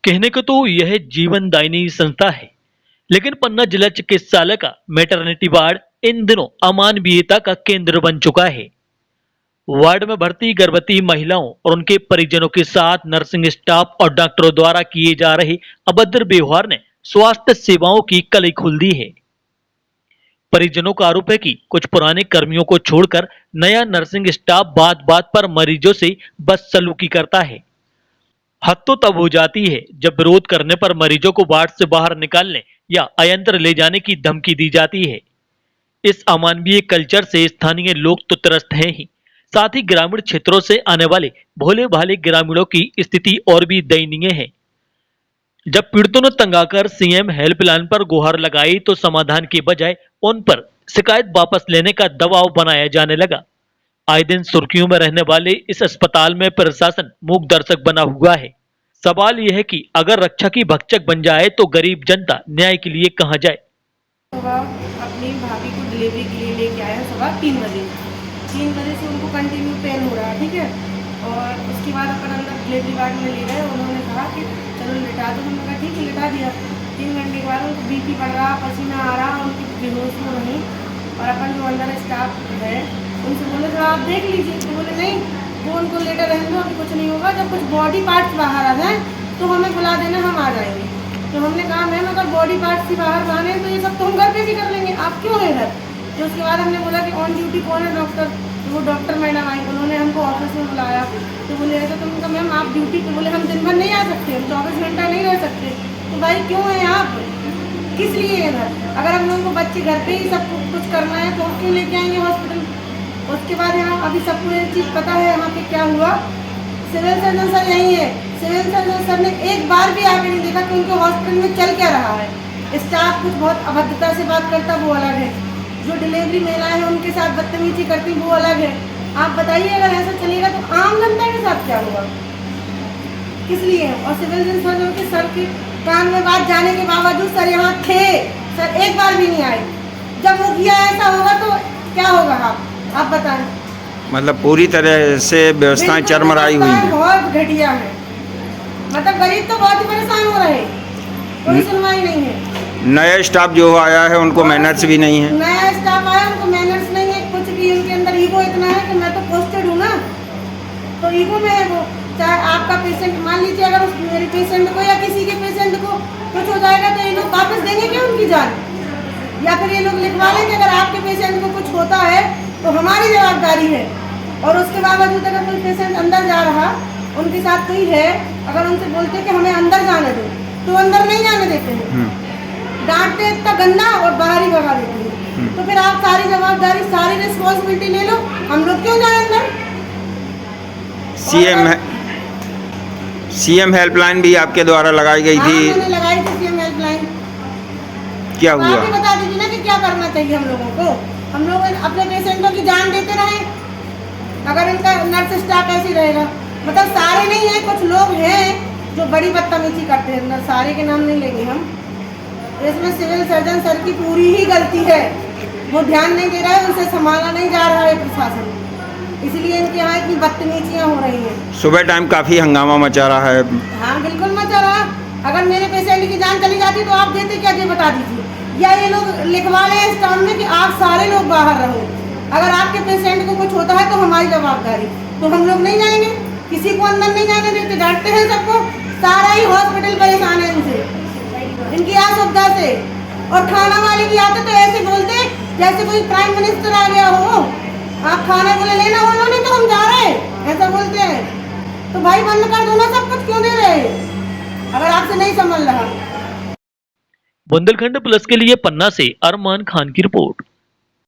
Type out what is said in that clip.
कहने को तो यह जीवनदायिनी संस्था है, लेकिन पन्ना जिला चिकित्सालय का मैटरनिटी वार्ड इन दिनों अमानवीयता का केंद्र बन चुका है। वार्ड में भर्ती गर्भवती महिलाओं और उनके परिजनों के साथ नर्सिंग स्टाफ और डॉक्टरों द्वारा किए जा रहे अभद्र व्यवहार ने स्वास्थ्य सेवाओं की कली खोल दी है। परिजनों का आरोप है कि कुछ पुराने कर्मियों को छोड़कर नया नर्सिंग स्टाफ बात बात पर मरीजों से बदसलूकी करता है। हद तो तब हो जाती है जब विरोध करने पर मरीजों को वार्ड से बाहर निकालने या अयंत्र ले जाने की धमकी दी जाती है। इस अमानवीय कल्चर से स्थानीय लोग तो त्रस्त हैं ही, साथ ही ग्रामीण क्षेत्रों से आने वाले भोले भाले ग्रामीणों की स्थिति और भी दयनीय है। जब पीड़ितों ने तंग आकर सीएम हेल्पलाइन पर गुहार लगाई तो समाधान की बजाय उन पर शिकायत वापस लेने का दबाव बनाया जाने लगा। आए दिन सुर्खियों में रहने वाले इस अस्पताल में प्रशासन मूक दर्शक बना हुआ है। सवाल यह है कि अगर रक्षा की भक्षक बन जाए तो गरीब जनता न्याय के लिए कहां जाए। अपनी भाभी को डिलीवरी के लिए लेके आया 3:15 बजे से उनको कंटिन्यू पेन हो रहा है, ठीक है। और उसके बाद अपन अंदर डिलीवरी वार्ड में ले गए, उन्होंने कहा कि चलो लिटा दो, हमने कहा ठीक है लिटा दिया। 3 घंटे के बाद उनको बीपी बढ़ रहा, पसीना आ रहा, उनकी बेहोश हो रही। और अपन जो अंदर स्टाफ है उनसे बोले थोड़ा आप देख लीजिए, तो बोले नहीं वो उनको लेटर रहने दो, अभी कुछ नहीं होगा, जब कुछ बॉडी पार्ट्स बाहर आ जाए तो हमें बुला देना, हम आ जाएंगे। तो हमने कहा मैम अगर बॉडी पार्ट्स से बाहर आने हैं तो ये सब तो हम घर पे भी कर लेंगे, आप क्यों हैं इधर। तो उसके बाद हमने बोला कि ऑन ड्यूटी कौन है डॉक्टर, तो वो डॉक्टर मैडम आई, उन्होंने हमको ऑफिस में बुलाया। तो बोले ऐसा, तो उनका मैम आप ड्यूटी पे, बोले हम दिन भर नहीं आ सकते, हम 24 घंटा नहीं रह सकते। तो भाई क्यों हैं आप, किस लिए इधर, अगर हम लोगों को बच्चे घर पे ही सब कुछ करना है तो क्यों लेके आएंगे हॉस्पिटल। उसके बाद यहाँ अभी सबको एक चीज़ पता है यहाँ पे क्या हुआ, सिविल सर्जन सर यही है, सिविल सर्जन सर ने एक बार भी आके नहीं देखा कि उनके हॉस्पिटल में चल क्या रहा है। स्टाफ कुछ बहुत अभद्रता से बात करता वो अलग है, जो डिलीवरी महिलाएं हैं उनके साथ बदतमीजी करती वो अलग है। आप बताइए अगर ऐसा चलेगा तो आम जनता के साथ क्या होगा, किस लिए। और सिविल सर्जन के सर के कान में बात जाने के बावजूद सर यहाँ थे, सर एक बार भी नहीं आए। जब वो किया ऐसा होगा तो क्या होगा, आप बताएं। मतलब पूरी तरह से व्यवस्थाएं चरमराई हुई है, बहुत घटिया है। मतलब गरीब तो बहुत ही परेशान हो रहे हैं, कोई सुनवाई नहीं है। नया स्टाफ जो आया है उनको मैनर्स भी नहीं है, नया स्टाफ आया उनको मैनर्स नहीं है, कुछ भी उनके अंदर ईगो इतना है कि मैं तो पोस्टेड हूँ ना, तो ईगो में है वो। चाहे आपका पेशेंट, मान लीजिए अगर मेरे पेशेंट को या किसी के पेशेंट को कुछ हो जाएगा तो ये लोग वापस देंगे क्या उनकी जान, या फिर ये लोग लिखवा लेंगे अगर आपके पेशेंट को कुछ होता है तो हमारी जवाबदारी है। और उसके बावजूद अगर कोई पेशेंट अंदर जा रहा, उनके साथ कोई है, अगर उनसे बोलते कि हमें अंदर जाने दो तो अंदर नहीं जाने देते हैं, डांटते इतना गंदा और बाहर ही भगा देते हैं। तो फिर आप सारी जवाबदारी, सारी रिस्पॉन्सिबिलिटी ले लो, हम लोग क्यों जाए अंदर। सीएम हेल्पलाइन भी आपके द्वारा लगाई गई थी, मैंने लगाई थी सीएम हेल्पलाइन। क्या हुआ, आप ही बता दीजिए ना कि क्या करना चाहिए हम लोगों को। हम लोग अपने पेशेंटों की जान देते रहे, अगर इनका नर्स स्टाफ ऐसे रहेगा। मतलब सारे नहीं है, कुछ लोग हैं जो बड़ी बदतमीजी करते हैं, सारे के नाम नहीं लेंगे हम। इसमें सिविल सर्जन सर की पूरी ही गलती है, वो ध्यान नहीं दे रहा है, उनसे संभाला नहीं जा रहा है प्रशासन, इसलिए इनके यहाँ इतनी बदतमीजियाँ हो रही हैं। सुबह टाइम काफ़ी हंगामा मचा रहा है। हाँ बिल्कुल मचा रहा। अगर मेरे पेशेंट की जान चली जाती तो आप देते क्या, ये बता दीजिए। या ये लोग लिखवा लें इस टाइम में कि आप सारे लोग बाहर रहो, अगर आपके पेशेंट को कुछ होता है तो हमारी जवाबदारी, तो हम लोग नहीं जाएंगे, किसी को अंदर नहीं जाने देते, डांटते हैं सबको। सारा ही हॉस्पिटल परेशान है इनसे, इनकी असुविधा से। और खाना वाले की आते तो ऐसे बोलते जैसे कोई प्राइम मिनिस्टर आ गया हो, आप खाना बोले लेना उन्होंने तो हम जा रहे हैं, ऐसा बोलते हैं। तो भाई बंद कर दो ना, सब कुछ क्यों दे रहे हैं अगर आपसे नहीं संभल रहा। बुंदेलखंड प्लस के लिए पन्ना से अरमान खान की रिपोर्ट।